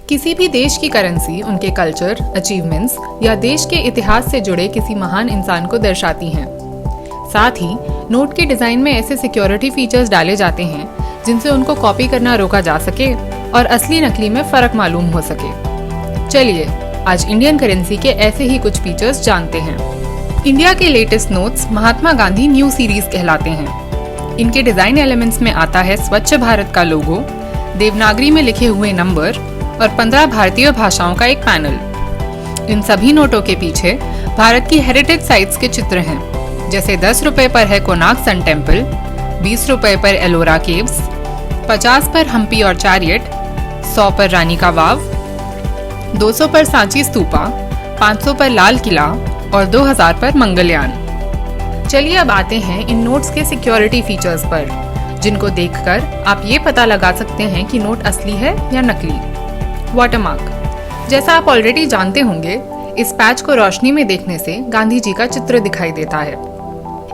किसी भी देश की करेंसी उनके कल्चर, अचीवमेंट्स या देश के इतिहास से जुड़े किसी महान इंसान को दर्शाती हैं। साथ ही नोट के डिजाइन में ऐसे सिक्योरिटी फीचर्स डाले जाते हैं जिनसे उनको कॉपी करना रोका जा सके और असली नकली में फर्क मालूम हो सके। चलिए आज इंडियन करेंसी के ऐसे ही कुछ फीचर्स जानते हैं। इंडिया के latest notes Mahatma Gandhi new series कहलाते हैं। इनके डिजाइन एलिमेंट्स में आता है स्वच्छ भारत का लोगो, देवनागरी में लिखे हुए नंबर और 15 भारतीय भाषाओं का एक पैनल। इन सभी नोटों के पीछे भारत की हेरिटेज साइट्स के चित्र हैं, जैसे 10 रुपए पर है कोणार्क सन टेम्पल, 20 रुपए पर एलोरा केव्स, 50 पर हम्पी और चैरियट, 100 पर रानी का वाव, 200 पर सांची स्तूपा, 500 पर लाल किला और 2000 पर मंगलयान। चलिए अब आते हैं इन नोट्स के सिक्योरिटी फीचर्स पर, जिनको देखकर आप ये पता लगा सकते हैं कि नोट असली है या नकली। वाटरमार्क, जैसा आप ऑलरेडी जानते होंगे, इस पैच को रोशनी में देखने से गांधी जी का चित्र दिखाई देता है।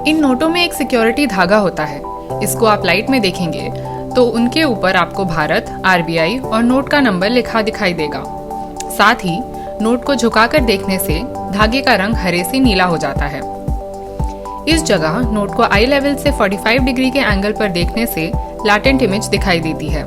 इन नोटों में एक सिक्योरिटी धागा होता है। इसको आप लाइट में देखेंगे तो उनके ऊपर आपको भारत, आरबीआई और नोट का नंबर लिखा दिखाई देगा। साथ ही नोट को झुकाकर देखने से धागे का रंग हरे से नीला हो जाता है। इस जगह नोट को आई लेवल से 45 डिग्री के एंगल पर देखने से लैटेंट इमेज दिखाई देती है।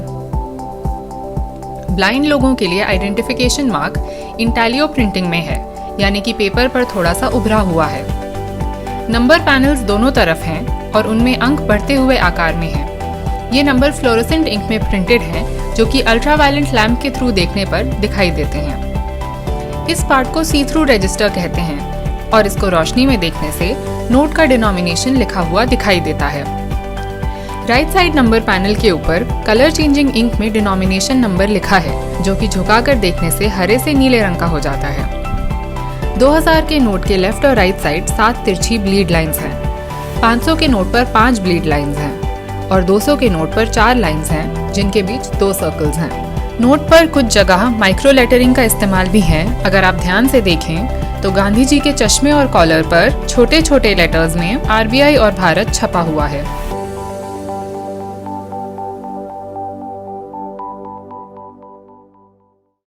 ब्लाइंड लोगों के लिए आइडेंटिफिकेशन मार्क इंटैलियो प्रिंटिंग में है, यानी कि पेपर पर थोड़ा सा उभरा हुआ है। नंबर पैनल्स दोनों तरफ हैं और उनमें अंक बढ़ते हुए आकार में हैं। ये नंबर फ्लोरोसेंट इंक में प्रिंटेड हैं, जो कि अल्ट्रावायलेंट लैंप के थ्रू देखने पर दिखाई देते हैं। इस पार्ट को सी थ्रू रजिस्टर कहते हैं और इसको रोशनी में देखने से नोट का डिनोमिनेशन लिखा हुआ दिखाई देता है। राइट साइड नंबर पैनल के ऊपर कलर चेंजिंग इंक में डिनोमिनेशन नंबर लिखा है, जो कि झुकाकर देखने से हरे से नीले रंग का हो जाता है। 2000 के नोट के लेफ्ट और राइट साइड 7 तिरछी ब्लीड लाइंस हैं। 500 के नोट पर 5 ब्लीड लाइंस हैं और 200 के नोट पर 4 लाइंस हैं, जिनके बीच 2 सर्कल्स हैं। नोट पर कुछ जगह माइक्रो लेटरिंग का इस्तेमाल भी है। अगर आप ध्यान से देखें तो गांधी जी के चश्मे और कॉलर पर छोटे छोटे लेटर्स में आरबीआई और भारत छपा हुआ है।